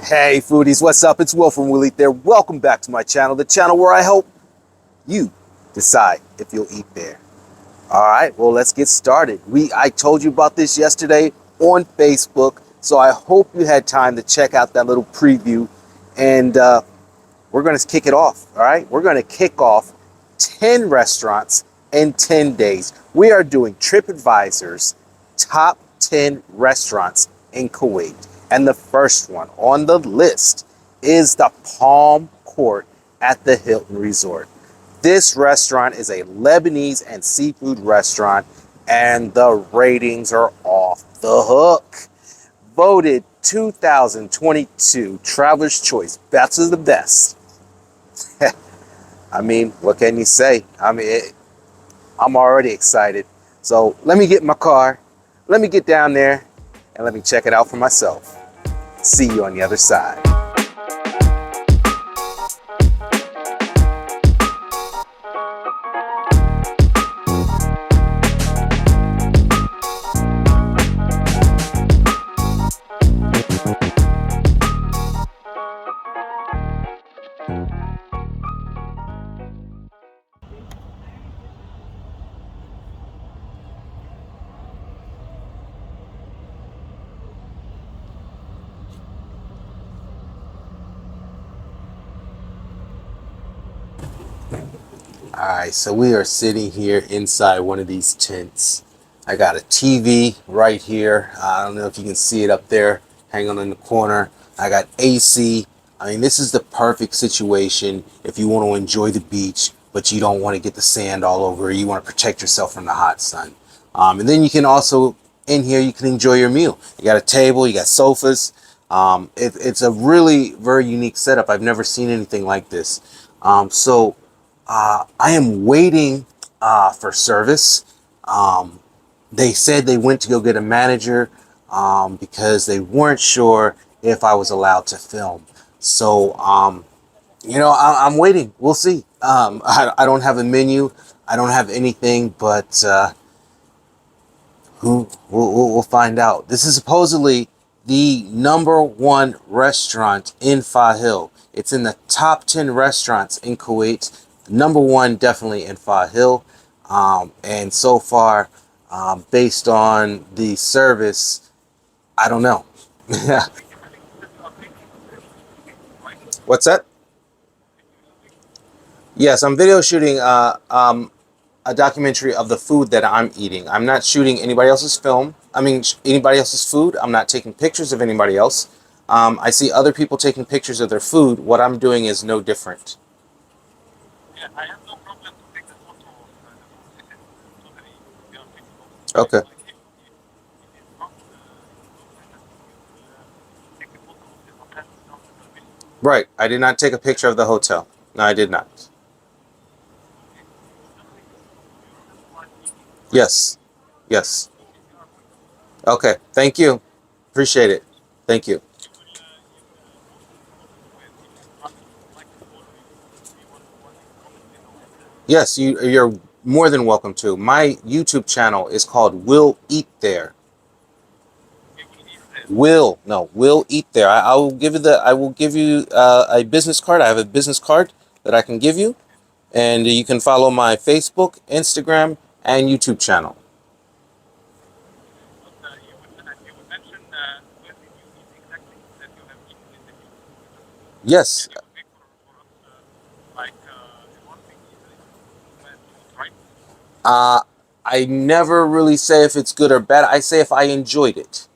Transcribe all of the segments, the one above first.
Hey foodies, what's up? It's Will from Will Eat There. Welcome back to my channel, the channel where I help you decide if you'll eat there. All right, well, let's get started. I told you about this yesterday on Facebook, so I hope you had time to check out that little preview, and we're going to kick it off. All right, we're going to kick off 10 restaurants in 10 days. We are doing TripAdvisor's top 10 restaurants in Kuwait. And the first one on the list is the Palm Court at the Hilton Resort. This restaurant is a Lebanese and seafood restaurant, and the ratings are off the hook. Voted 2022 Traveler's Choice Best of the Best. I mean, what can you say? I'm already excited. So let me get in my car, let me get down there, and let me check it out for myself. See you on the other side. All right, so we are sitting here inside one of these tents. I got a TV right here. I don't know if you can see it up there, hanging in the corner. I got AC. I mean, this is the perfect situation if you want to enjoy the beach, but you don't want to get the sand all over. You want to protect yourself from the hot sun. And then you can also, in here, you can enjoy your meal. You got a table, you got sofas. It's a really very unique setup. I've never seen anything like this. I am waiting for service. They said they went to go get a manager because they weren't sure if I was allowed to film. So, I'm waiting. We'll see. I don't have a menu. I don't have anything, but we'll find out. This is supposedly the #1 restaurant in Faheel. It's in the top 10 restaurants in Kuwait. #1 definitely in Faheel. And so far, based on the service, I don't know. What's that? Yes, I'm video shooting a documentary of the food that I'm eating. I'm not shooting anybody else's film. Anybody else's food. I'm not taking pictures of anybody else. I see other people taking pictures of their food. What I'm doing is no different. Okay. Right. I did not take a picture of the hotel. No, I did not. Yes. Yes. Okay. Thank you. Appreciate it. Thank you. Yes, you're more than welcome to. My YouTube channel is called Will Eat There. Will Eat There. I will give you a business card. I have a business card that I can give you, and you can follow my Facebook, Instagram, and YouTube channel. Yes. Uh, I never really say if it's good or bad. I say if I enjoyed it.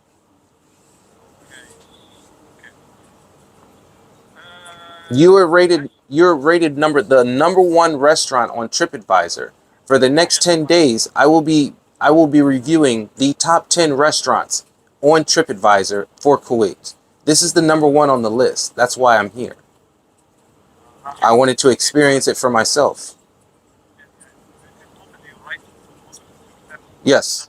You were rated the #1 restaurant on TripAdvisor. For the next 10 days, I will be reviewing the top 10 restaurants on TripAdvisor for Kuwait. This is the #1 on the list. That's why I'm here. I wanted to experience it for myself. Yes.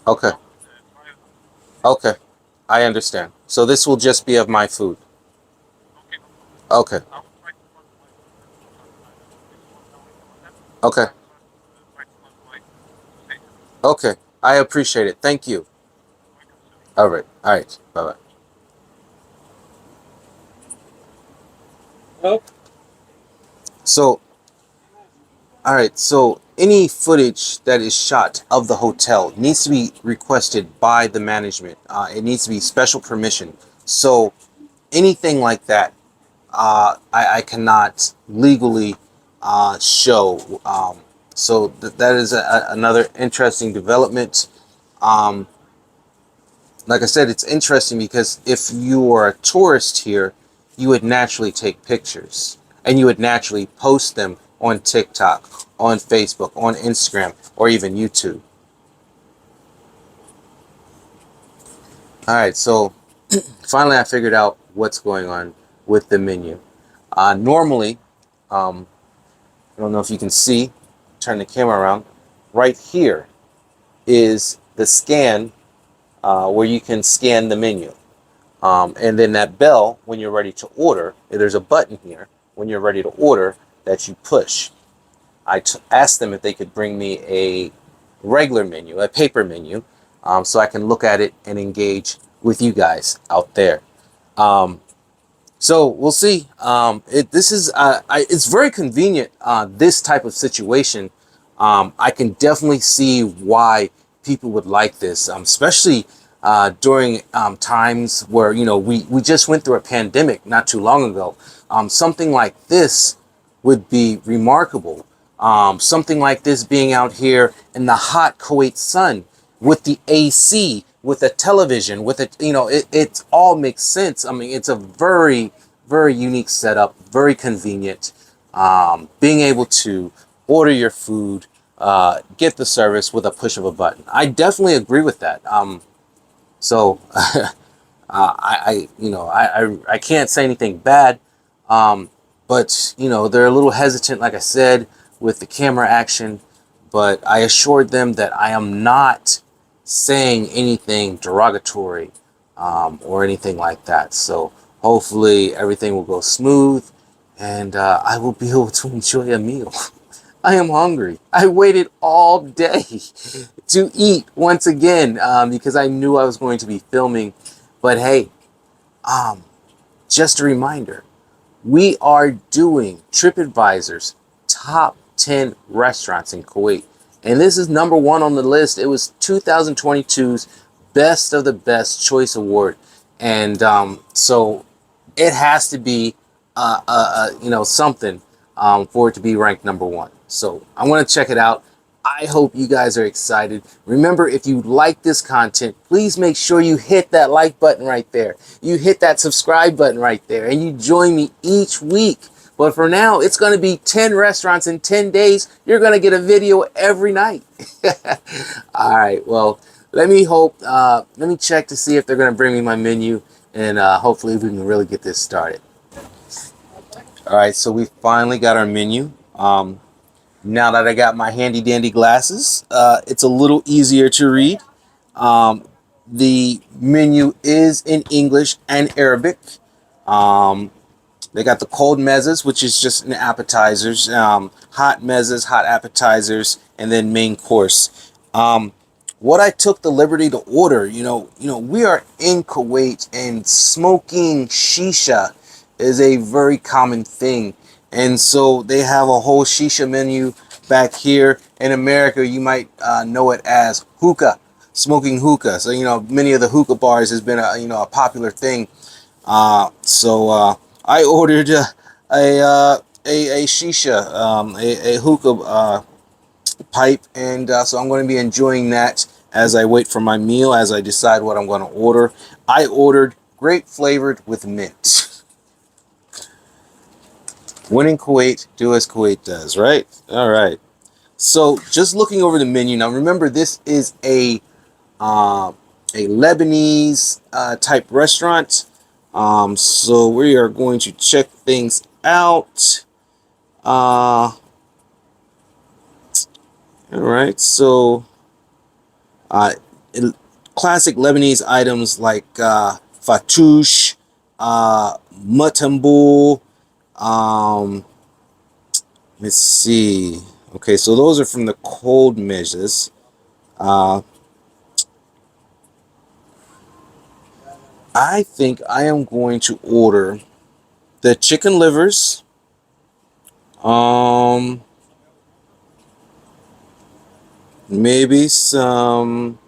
Okay. Okay. I understand. So this will just be of my food. Okay. Okay. Okay. I appreciate it. Thank you. All right. All right. Bye bye. So, all right. So, any footage that is shot of the hotel needs to be requested by the management. It needs to be special permission. So, anything like that, I cannot legally show. So, that is another interesting development. Um, like I said, it's interesting because if you are a tourist here, you would naturally take pictures and you would naturally post them on TikTok, on Facebook, on Instagram, or even YouTube. All right, so finally I figured out what's going on with the menu. Normally, I don't know if you can see, turn the camera around, right here is the scan where you can scan the menu. And then that bell, when you're ready to order, there's a button here when you're ready to order that you push. Asked them if they could bring me a regular menu, a paper menu, so I can look at it and engage with you guys out there. Um, so we'll see. It's very convenient. This type of situation, I can definitely see why people would like this, especially during times where we just went through a pandemic not too long ago. Something like this would be remarkable. Something like this being out here in the hot Kuwait sun with the AC, with a television, with it, it all makes sense. I mean, it's a very, very unique setup, very convenient. Being able to order your food, get the service with a push of a button. I definitely agree with that. So I can't say anything bad. But they're a little hesitant, like I said, with the camera action. But I assured them that I am not saying anything derogatory or anything like that. So hopefully everything will go smooth and I will be able to enjoy a meal. I am hungry. I waited all day to eat once again because I knew I was going to be filming. But hey, just a reminder, we are doing TripAdvisor's top 10 restaurants in Kuwait. And this is number one on the list. It was 2022's Best of the Best Choice Award. And so it has to be, something for it to be ranked number one. So I want to check it out. I hope you guys are excited. Remember, if you like this content, please make sure you hit that like button right there. You hit that subscribe button right there, and you join me each week. But for now, it's going to be 10 restaurants in 10 days. You're going to get a video every night. All right. Well, let me check to see if they're going to bring me my menu, and hopefully we can really get this started. All right. So we finally got our menu. Now that I got my handy dandy glasses, it's a little easier to read. Um, the menu is in English and Arabic. Um, they got the cold mezzas, which is just an appetizers, hot mezzas, hot appetizers, and then main course. What I took the liberty to order, we are in Kuwait, and smoking shisha is a very common thing. And so they have a whole shisha menu back here. In America, you might know it as hookah, smoking hookah. So, many of the hookah bars has been a popular thing. I ordered a shisha, a hookah pipe, and so I'm going to be enjoying that as I wait for my meal, as I decide what I'm going to order. I ordered grape flavored with mint. When in Kuwait, do as Kuwait does, right? All right. So just looking over the menu now. Remember, this is a Lebanese type restaurant. So we are going to check things out. All right. So uh, classic Lebanese items like fatouche, matambul. Um, let's see. Okay, so those are from the cold measures. I think I am going to order the chicken livers, um, maybe some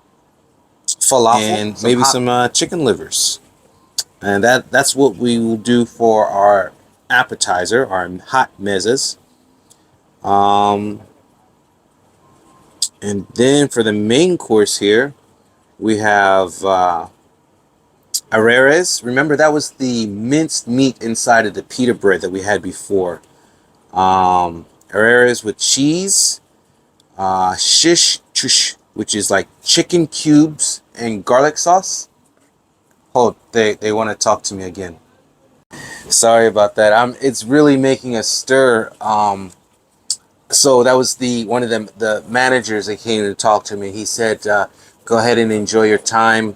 falafel, and maybe some chicken livers, and that's what we will do for our appetizer, our hot mezes. Um, and then for the main course here, we have areres. Remember, that was the minced meat inside of the pita bread that we had before. Areres with cheese, shish chush, which is like chicken cubes and garlic sauce. Oh, they want to talk to me again. Sorry about that. It's really making a stir. So that was the one of the managers that came to talk to me. He said, "Go ahead and enjoy your time."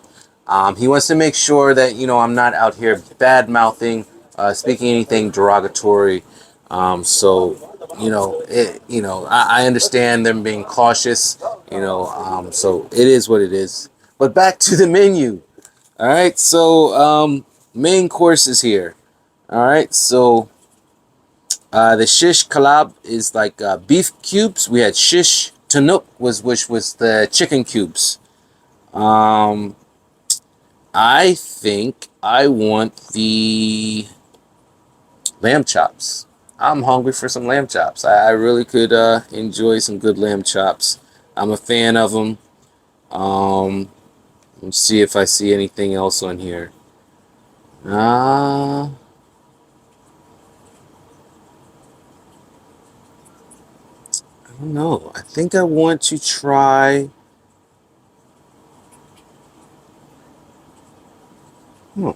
He wants to make sure that I'm not out here bad mouthing, speaking anything derogatory. So I understand them being cautious. So it is what it is. But back to the menu. All right, so main course is here. All right, so the shish kebab is like beef cubes. We had shish tanuk, which was the chicken cubes. Um, I think I want the lamb chops. I'm hungry for some lamb chops. I really could enjoy some good lamb chops. I'm a fan of them. Let's see if I see anything else on here. Uh, I don't know. I think I want to try. Hmm.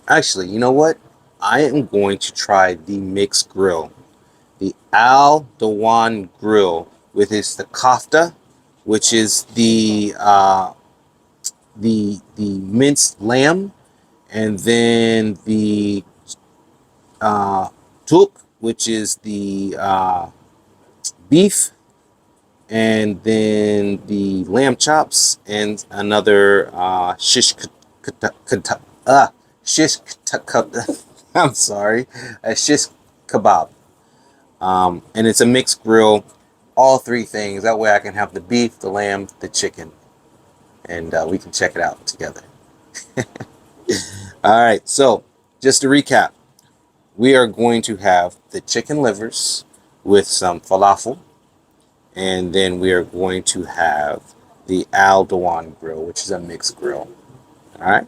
Actually, you know what? I am going to try the mixed grill, the Al Dawan grill, with its the kofta, which is the minced lamb, and then the tuk, which is the beef, and then the lamb chops, and another shish I'm sorry, a shish kebab. And it's a mixed grill, all three things. That way I can have the beef, the lamb, the chicken, and we can check it out together. All right, so just to recap, we are going to have the chicken livers with some falafel, and then we are going to have the Al Dawan grill, which is a mixed grill. All right.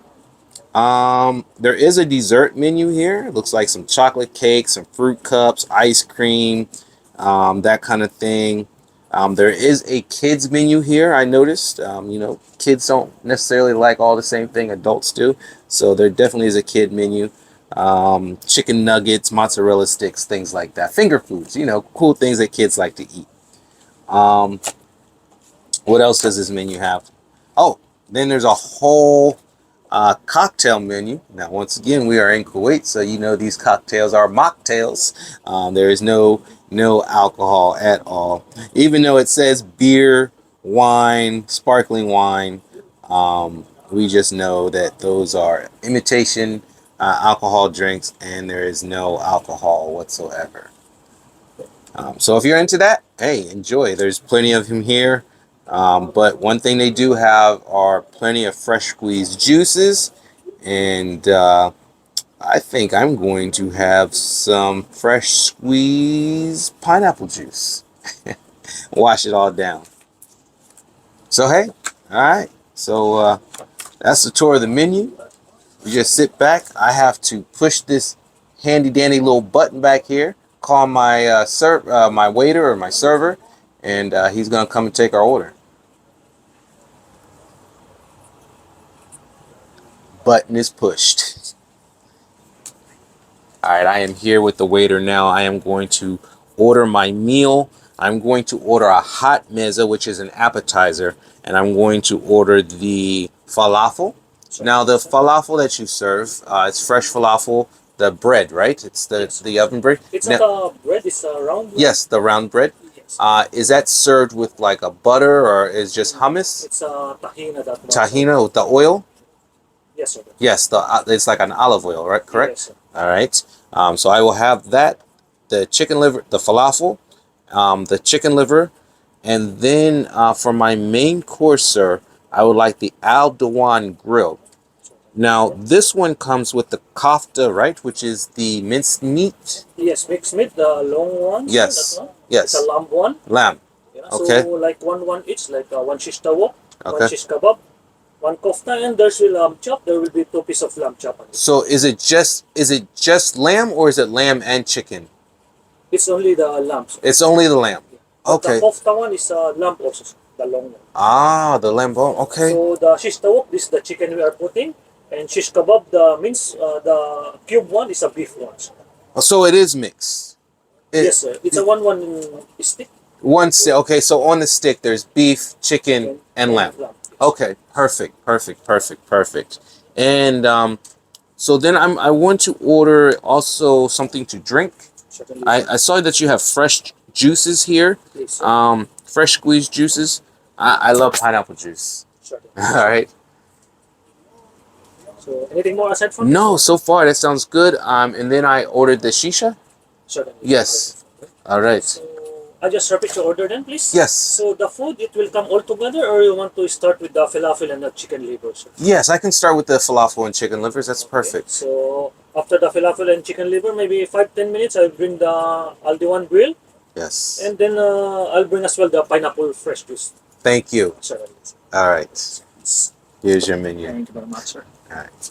There is a dessert menu here. It looks like some chocolate cake, some fruit cups, ice cream, that kind of thing. There is a kids menu here. I noticed. Kids don't necessarily like all the same thing adults do, so there definitely is a kid menu. Chicken nuggets, mozzarella sticks, things like that. Finger foods, cool things that kids like to eat. Um, what else does this menu have? Oh, then there's a whole cocktail menu. Now, once again, we are in Kuwait, so these cocktails are mocktails. There is no alcohol at all, even though it says beer, wine, sparkling wine. We just know that those are imitation alcohol drinks, and there is no alcohol whatsoever. So if you're into that, hey, enjoy. There's plenty of him here. But one thing they do have are plenty of fresh squeezed juices. And I think I'm going to have some fresh squeezed pineapple juice. Wash it all down. So, hey, all right. So that's the tour of the menu. You just sit back. I have to push this handy dandy little button back here, call my my waiter or my server, and he's gonna come and take our order. Button is pushed. All right, I am here with the waiter now. I am going to order my meal. I'm going to order a hot mezza, which is an appetizer, and I'm going to order the falafel. Now, the falafel that you serve, it's fresh falafel the bread, right? It's the oven bread. It's Now, not a bread, it's a round one. yes, the round bread. Yes. Is that served with like a butter or is just hummus? It's a tahina that one. Tahina with the oil? Yes, sir. Yes, it's like an olive oil, right? Correct. Yes, sir. All right. So I will have that, the chicken liver, the falafel, the chicken liver, and then for my main course, sir, I would like the Al Dewan grill. Now this one comes with the kofta, right, which is the minced meat. Yes, mixed meat, the long one, sir, that Yes. one. It's a Yes. lamb one. Lamb. Yeah, so Okay. like one each, like one shish tawok, one Okay. shish kebab, one kofta, and there's will lamb chop. There will be two pieces of lamb chop on it. So is it just lamb or is it lamb and chicken? It's only the lamb, sir. It's only the lamb. Yeah. But the Okay. kofta one is lamb also, sir, the long one. Ah, the lamb bone. Okay. So the shish tawok, this is the chicken we are putting, and shish kebab, the mince, the cube one is a beef one, sir. So it is mixed. Yes, sir. It's a one stick. One stick. Okay, so on the stick there's beef, chicken, and lamb. Yes. Okay, perfect, perfect, perfect, perfect. And so then I want to order also something to drink. Certainly. I saw that you have fresh juices here. Yes, sir. Fresh squeezed juices. I love pineapple juice. Certainly. All right. So anything more aside from No, this? so far that sounds good. And then I ordered the shisha. Certainly. Yes. All right. So I just repeat your order then, please. Yes. So the food, it will come all together, or you want to start with the falafel and the chicken liver, sir? Yes, I can start with the falafel and chicken livers. That's perfect. So after the falafel and chicken liver, maybe 5-10 minutes, I'll bring the Aldiwan grill, Yes. and then I'll bring as well the pineapple fresh juice. Thank you. Certainly. All right. Here's your menu. Thank you very much, sir. All right.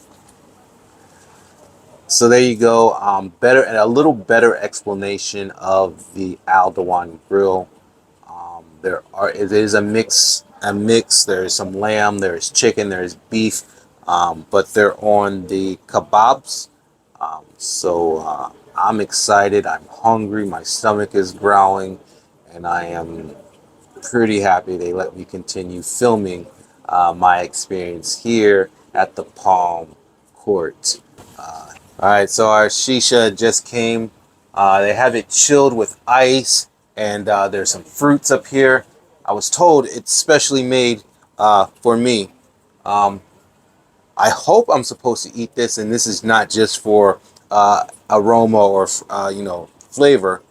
So there you go. Better and a little better explanation of the Aldewan grill. It is a mix. A mix. There is some lamb. There is chicken. There is beef. But they're on the kebabs. So I'm excited. I'm hungry. My stomach is growling, and I am pretty happy they let me continue filming my experience here at the Palm Court. All right, so our shisha just came. They have it chilled with ice, and there's some fruits up here. I was told it's specially made for me. I hope I'm supposed to eat this, and this is not just for aroma or flavor.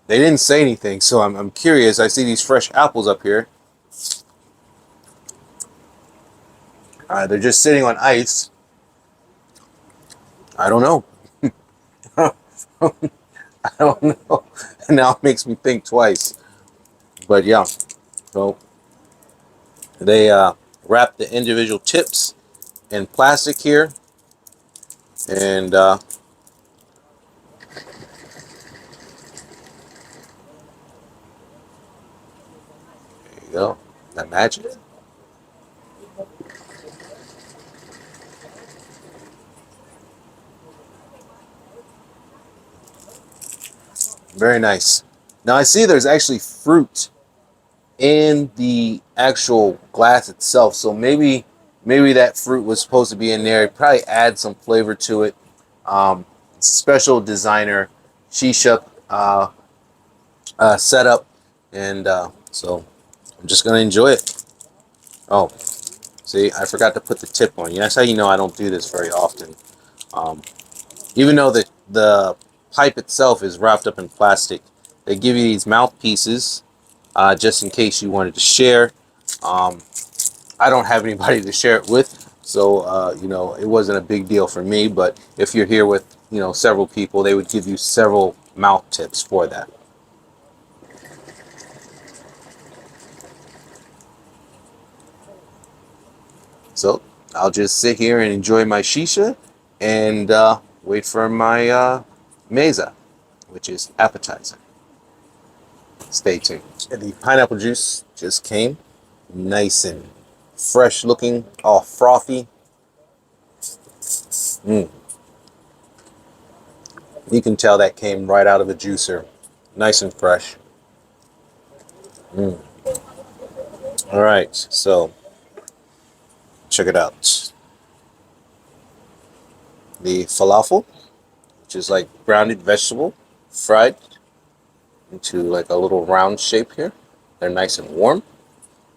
They didn't say anything, so I'm curious. I see these fresh apples up here. They're just sitting on ice. I don't know. I don't know. Now it makes me think twice. But yeah, so they wrap the individual tips in plastic here, and there you go. That magic. Very nice. Now I see there's actually fruit in the actual glass itself, so maybe that fruit was supposed to be in there. Probably add some flavor to it. Special designer shisha setup, and so I'm just gonna enjoy it. Oh, see, I forgot to put the tip on. That's how you know I don't do this very often. Even though the pipe itself is wrapped up in plastic, they give you these mouthpieces just in case you wanted to share. I don't have anybody to share it with, so it wasn't a big deal for me. But if you're here with several people, they would give you several mouth tips for that. So I'll just sit here and enjoy my shisha and wait for my meza, which is appetizer. Stay tuned. And the pineapple juice just came, nice and fresh looking, all frothy. You can tell that came right out of a juicer, nice and fresh. All right, so check it out. The falafel which is like grounded vegetable, fried into like a little round shape here. They're nice and warm.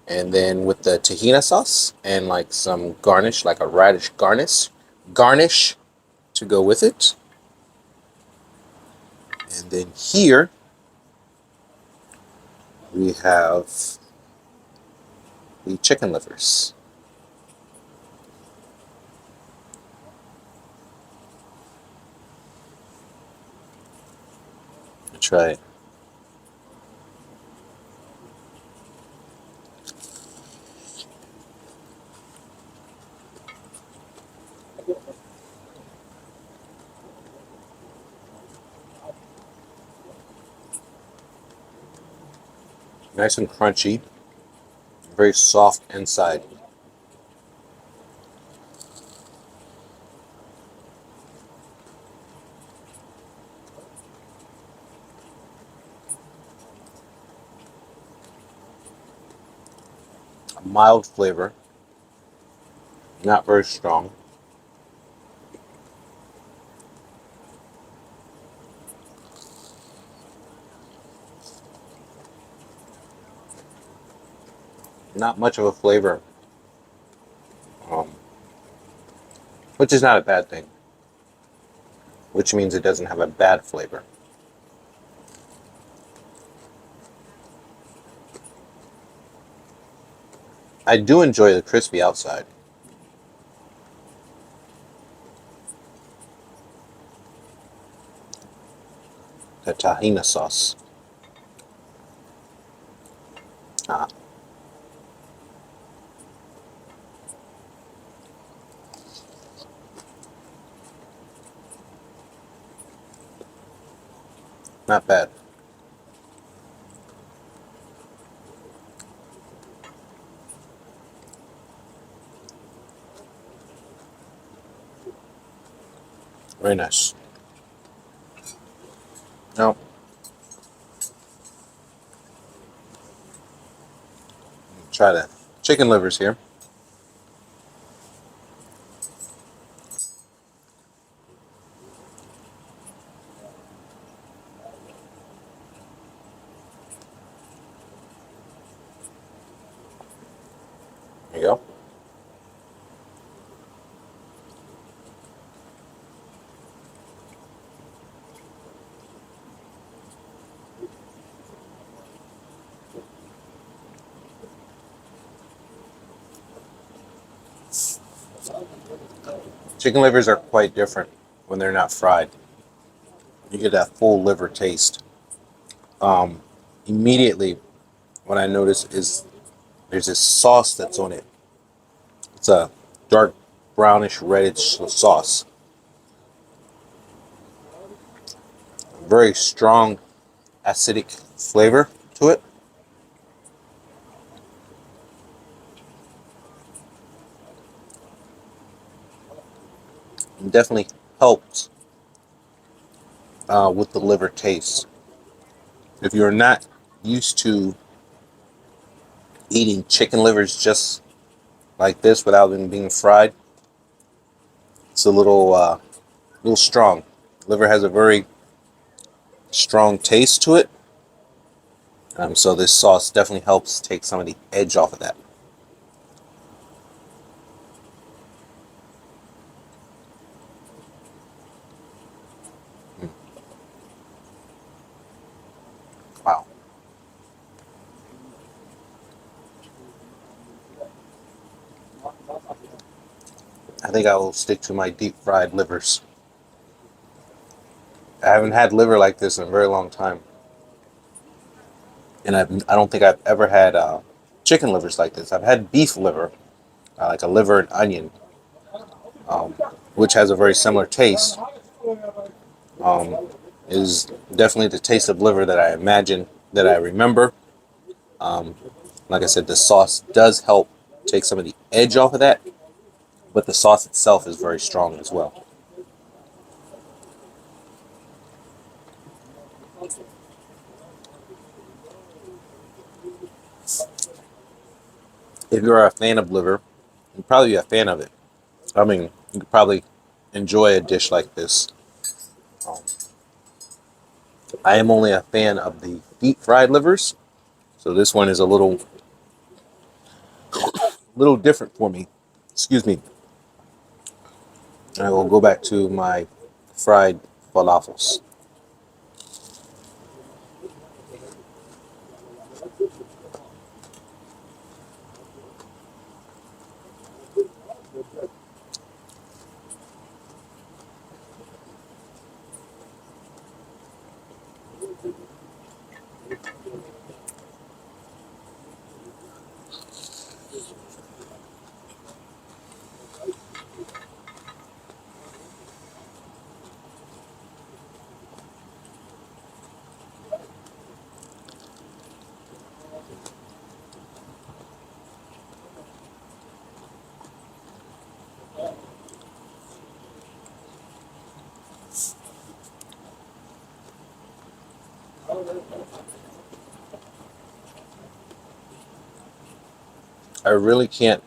And then with the tahina sauce and like some garnish, like a radish garnish to go with it. And then here we have the chicken livers. Try it. Nice and crunchy, very soft inside. A mild flavor, not very strong. Not much of a flavor, um, which is not a bad thing, which means it doesn't have a bad flavor. I do enjoy the crispy outside. The tahina sauce. Ah, not bad. Very nice. Now, try the chicken livers here. There you go. Chicken livers are quite different when they're not fried. You get that full liver taste. Um, Immediately, what I notice is there's this sauce that's on it. It's a dark brownish reddish sauce. Very strong acidic flavor to it. And definitely helps with the liver taste. If you're not used to eating chicken livers just like this without them being fried, it's a little strong. Liver has a very strong taste to it, so this sauce definitely helps take some of the edge off of that. Mm. Wow. I think I will stick to my deep fried livers. I haven't had liver like this in a very long time, and I don't think I've ever had chicken livers like this. I've had beef liver, like a liver and onion, um, which has a very similar taste. Um, is definitely the taste of liver that I imagine, that I remember. Um, like I said, the sauce does help take some of the edge off of that, but the sauce itself is very strong as well. If you're a fan of liver, you'd probably be a fan of it. I mean, you could probably enjoy a dish like this Um, I am only a fan of the deep fried livers, so this one is a little different for me. Excuse me. I will go back to my fried falafels. I really can't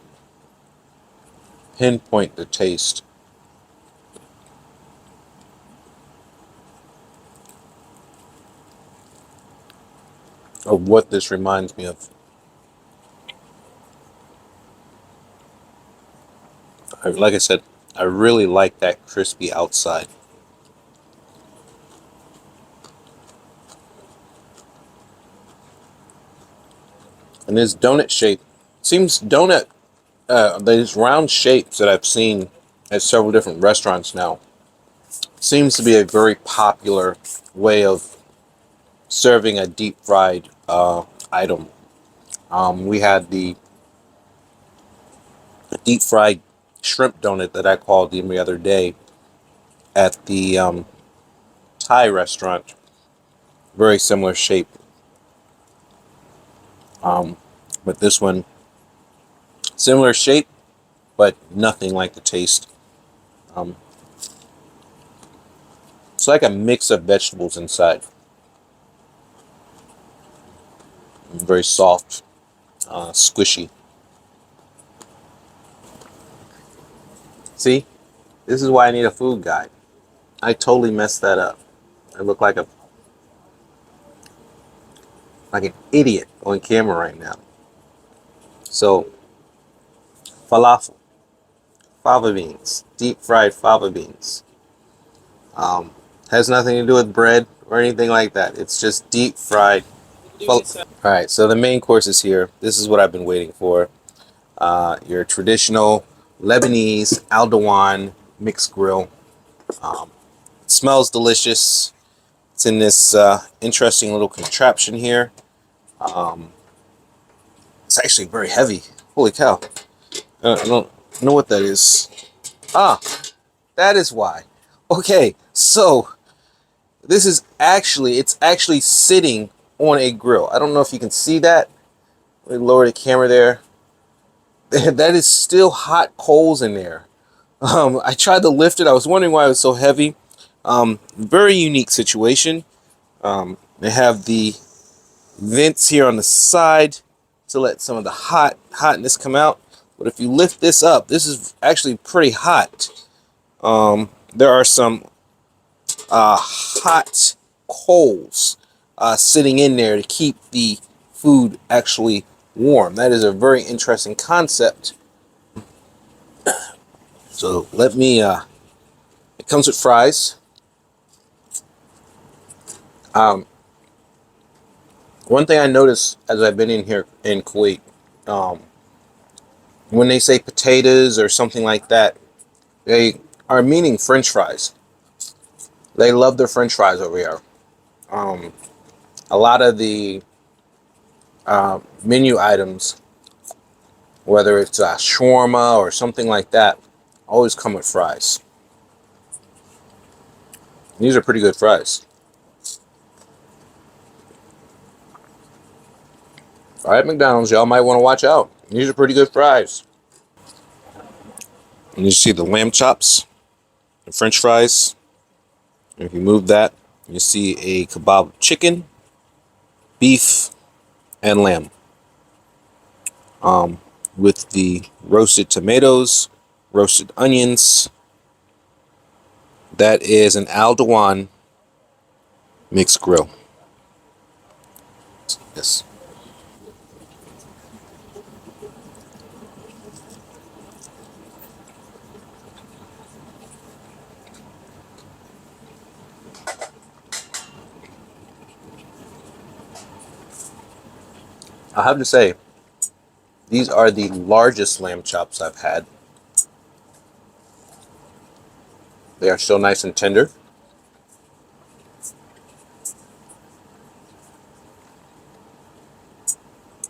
pinpoint the taste of what this reminds me of. Like I said, I really like that crispy outside. And this donut shape seems these round shapes that I've seen at several different restaurants now seems to be a very popular way of serving a deep fried item. We had the deep fried shrimp donut that I called the other day at the Thai restaurant. Very similar shape, um, but this one similar shape, but nothing like the taste. Um, it's like a mix of vegetables inside. Very soft, squishy. See, this is why I need a food guide. I totally messed that up. I look like an idiot on camera right now. So falafel, fava beans, deep fried fava beans. Um, has nothing to do with bread or anything like that. It's just deep fried. All right, so the main course is here. This is what I've been waiting for. Your traditional Lebanese Aldewan mixed grill. It smells delicious. It's in this interesting little contraption here. Um, it's actually very heavy. Holy cow. I don't know what that is. Ah, that is why. Okay, so it's actually sitting on a grill. I don't know if you can see that. Let me lower the camera there. That is still hot coals in there. I tried to lift it. I was wondering why it was so heavy. Very unique situation. They have the vents here on the side to let some of the hotness come out. But if you lift this up, this is actually pretty hot. There are some hot coals sitting in there to keep the food actually warm. That is a very interesting concept. So let me. It comes with fries. Um, One thing I noticed as I've been in here in Kuwait, um, when they say potatoes or something like that, they are meaning French fries. They love their French fries over here. Um, a lot of the menu items, whether it's a shawarma or something like that, always come with fries. These are pretty good fries. All right, McDonald's, y'all might want to watch out. These are pretty good fries. And you see the lamb chops, the French fries. And if you move that, you see a kebab of chicken, beef, and lamb. With the roasted tomatoes, roasted onions, That is an Aldewan mixed grill. Yes. I have to say, these are the largest lamb chops I've had. They are still nice and tender.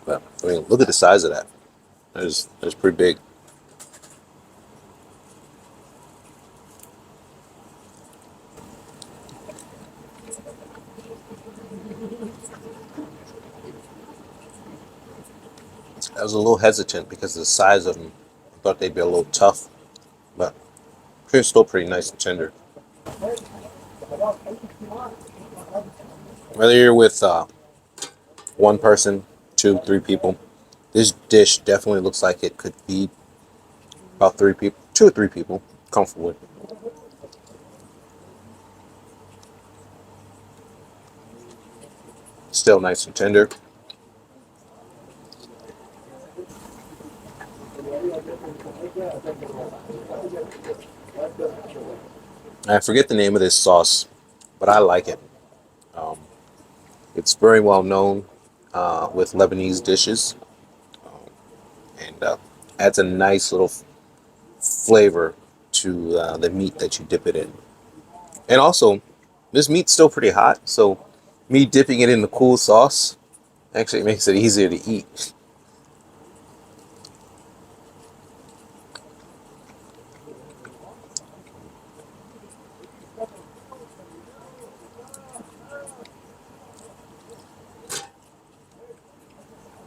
But I mean, look at the size of that. That is pretty big. I was a little hesitant because of the size of them. I thought they'd be a little tough, but they're still pretty nice and tender. Whether you're with one person, two, three people, this dish definitely looks like it could feed about three people, two or three people, comfortably. Still nice and tender. I forget the name of this sauce, but I like it. Um, it's very well known with Lebanese dishes, and adds a nice little flavor to the meat that you dip it in. And also, this meat's still pretty hot, so me dipping it in the cool sauce actually makes it easier to eat.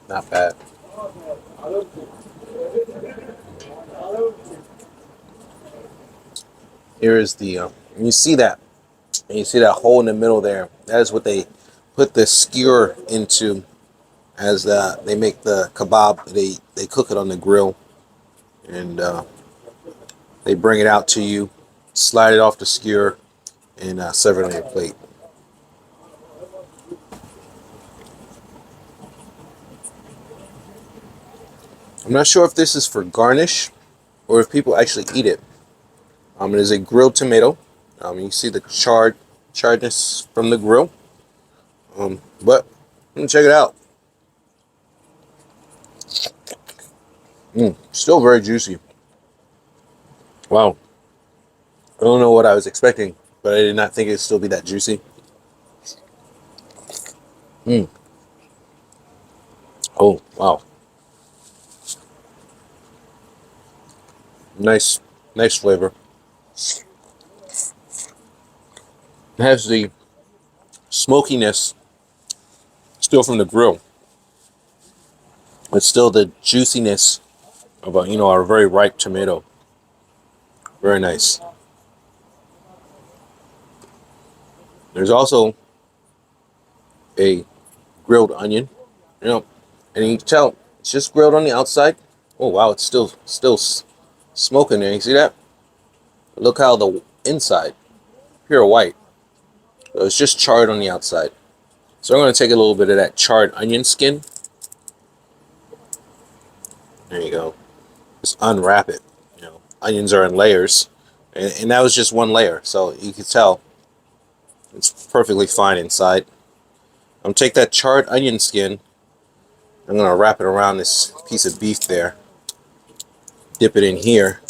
Not bad. Here is the you see that, and you see that hole in the middle there. That is what they put the skewer into as they make the kebab. They cook it on the grill, and they bring it out to you, slide it off the skewer, and serve it on your plate. I'm not sure if this is for garnish or if people actually eat it. It is a grilled tomato. You see the charredness from the grill. But check it out. Still very juicy. Wow. I don't know what I was expecting, but I did not think it'd still be that juicy. Mm. Oh, wow. Nice, nice flavor. It has the smokiness still from the grill. It's still the juiciness of a very ripe tomato. Very nice. There's also a grilled onion, and you can tell it's just grilled on the outside. Oh wow, it's still smoking there. You see that? Look how the inside, pure white. So it's just charred on the outside. So I'm going to take a little bit of that charred onion skin. There you go. Just unwrap it. Onions are in layers, and that was just one layer. So you can tell it's perfectly fine inside. I'm going to take that charred onion skin. I'm going to wrap it around this piece of beef there. Dip it in here.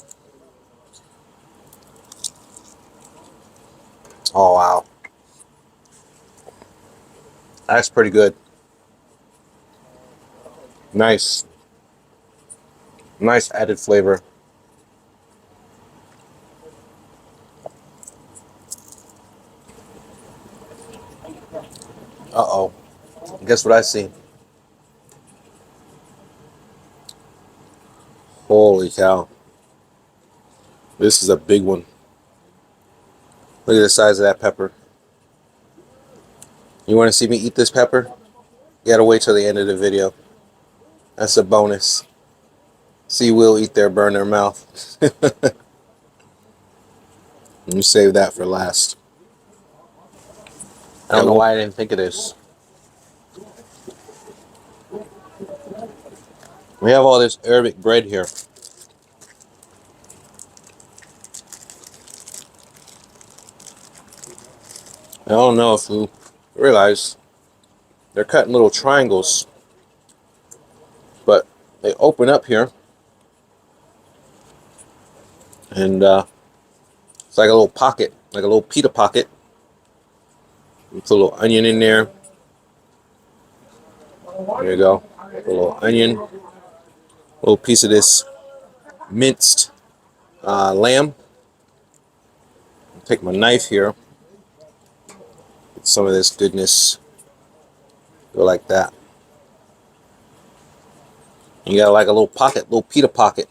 Oh wow, that's pretty good. Nice, nice added flavor. Uh-oh. Guess what I see? Holy cow. This is a big one. Look at the size of that pepper. You want to see me eat this pepper? You gotta wait till the end of the video. That's a bonus. See Will eat their burn their mouth. Let me save that for last. I don't know why I didn't think of this. We have all this Arabic bread here. I don't know if you realize they're cut in little triangles, but they open up here, and it's like a little pocket, like a little pita pocket. You put a little onion in there. There you go. A little onion, a little piece of this minced lamb. Take my knife here, get some of this goodness, go like that. You got like a little pocket, little pita pocket.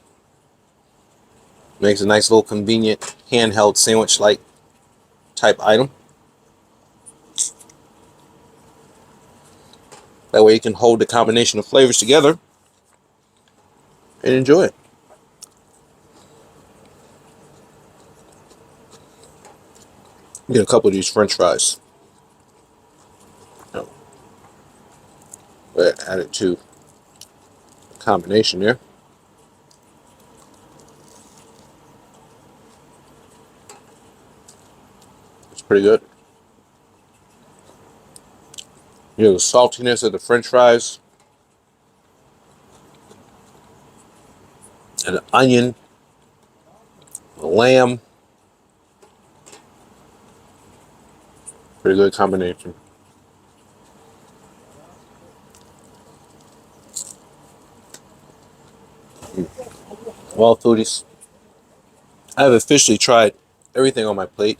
Makes a nice little convenient handheld sandwich-like type item. That way you can hold the combination of flavors together and enjoy it. Get a couple of these French fries. Oh, add it to the combination there. It's pretty good. You know, the saltiness of the French fries and the onion, the lamb. Pretty good combination. Well, foodies, I have officially tried everything on my plate.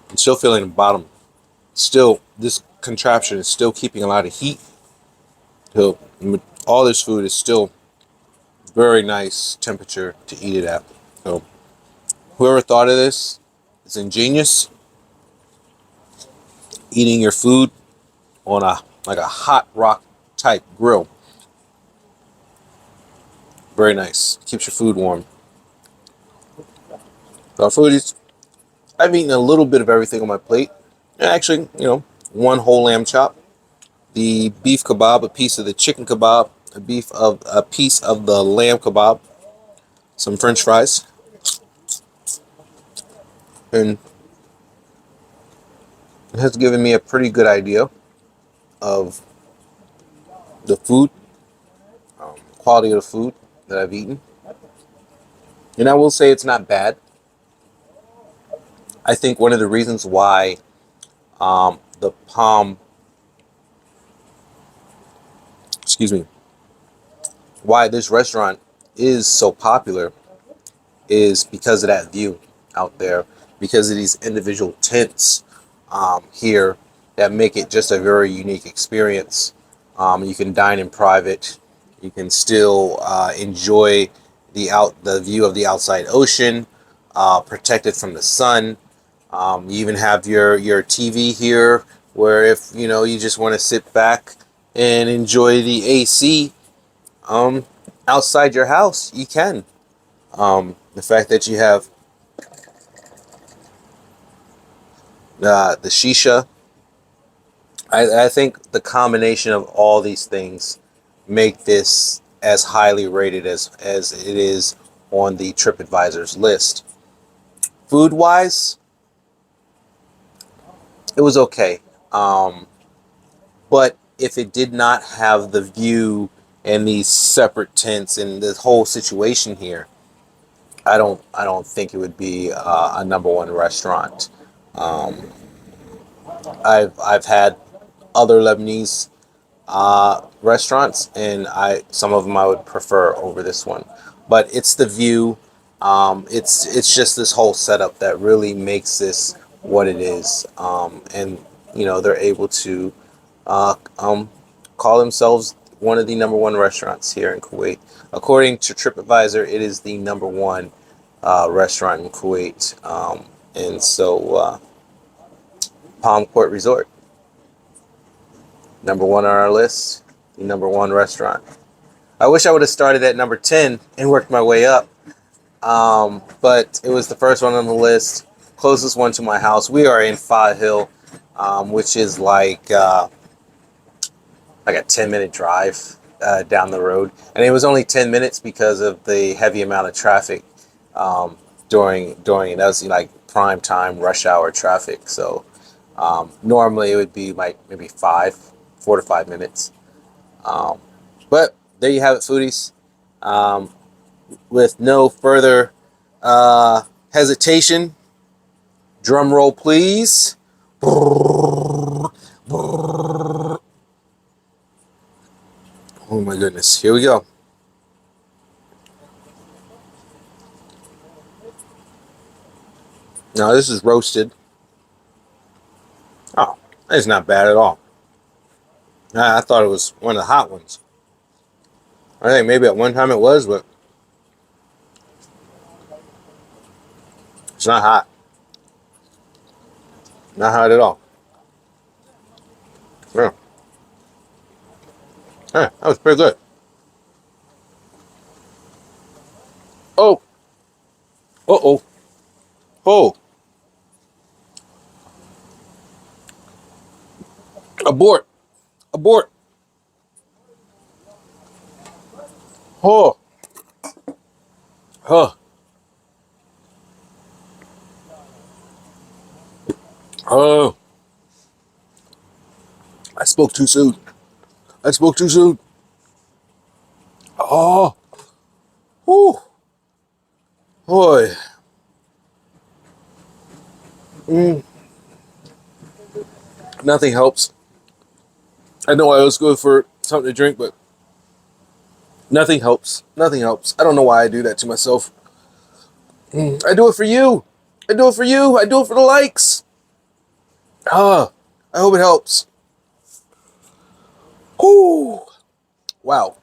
I'm still feeling the bottom. Still, this contraption is still keeping a lot of heat. So all this food is still very nice temperature to eat it at. So whoever thought of this is ingenious. Eating your food on a like a hot rock type grill. Very nice. Keeps your food warm. So foodies, I've eaten a little bit of everything on my plate. Actually, one whole lamb chop, the beef kebab, a piece of the chicken kebab, a piece of the lamb kebab, some French fries, and it has given me a pretty good idea of the food, quality of the food that I've eaten. And I will say it's not bad. I think one of the reasons why the Palm, excuse me, why this restaurant is so popular is because of that view out there, because of these individual tents here that make it just a very unique experience. You can dine in private. You can still enjoy the view of the outside ocean, protected from the sun. You even have your TV here, where if you just want to sit back and enjoy the AC outside your house, you can. The fact that you have the shisha, I think the combination of all these things make this as highly rated as it is on the TripAdvisor's list. Food wise, it was okay. But if it did not have the view and these separate tents and the whole situation here, I don't think it would be a number one restaurant. Um, I've had other Lebanese restaurants, and some of them I would prefer over this one. But it's the view. It's just this whole setup that really makes this what it is. And they're able to uh, um, call themselves one of the number one restaurants here in Kuwait. According to TripAdvisor, it is the number one restaurant in Kuwait. And so Palm Court Resort, number one on our list, the number one restaurant. I wish I would have started at number 10 and worked my way up. but it was the first one on the list, closest one to my house. We are in Faheel, which is like a 10-minute drive down the road, and it was only 10 minutes because of the heavy amount of traffic during that was like prime time rush hour traffic. So normally it would be like maybe 4 to 5 minutes. But there you have it, foodies. With no further hesitation, drum roll, please. Oh my goodness, here we go. Now this is roasted. Oh, it's not bad at all. I thought it was one of the hot ones. I think maybe at one time it was, but it's not hot. Not hot at all. Yeah. Yeah, that was pretty good. Oh. Uh-oh. Oh. Abort. Abort. Oh. Huh. Oh. I spoke too soon. I spoke too soon. Oh. Whew. Boy. Nothing helps. I know I always go for something to drink, but nothing helps. Nothing helps. I don't know why I do that to myself. I do it for you. I do it for you. I do it for the likes. I hope it helps. Whew. Wow.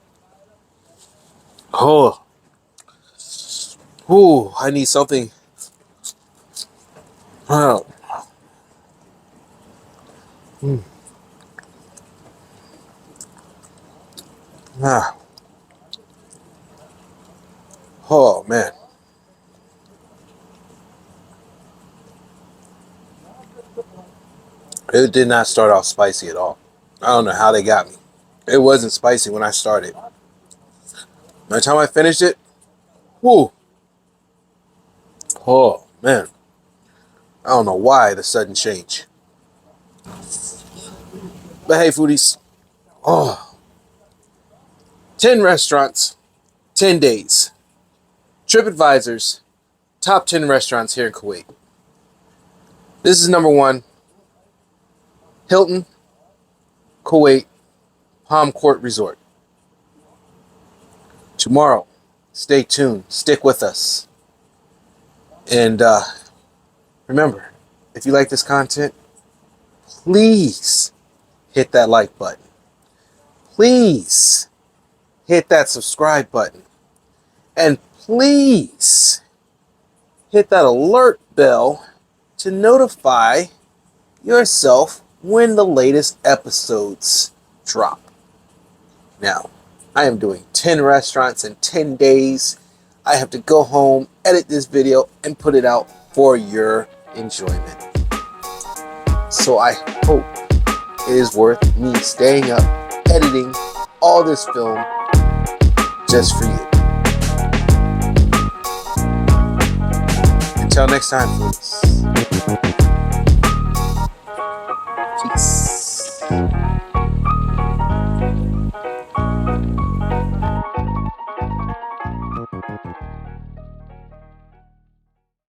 Oh. Ooh, I need something. Oh. Ah. Oh, man. It did not start off spicy at all. I don't know how they got me. It wasn't spicy when I started. By the time I finished it, whoo. Oh, man. I don't know why the sudden change. But hey, foodies. Oh. 10 restaurants, 10 days. TripAdvisor's top 10 restaurants here in Kuwait. This is number 1. Hilton Kuwait Resort. Tomorrow, stay tuned. Stick with us. And remember, if you like this content, please hit that like button. Please hit that subscribe button. And please hit that alert bell to notify yourself when the latest episodes drop. Now, I am doing 10 restaurants in 10 days. I have to go home, edit this video, and put it out for your enjoyment. So I hope it is worth me staying up, editing all this film just for you. Until next time, folks. Peace.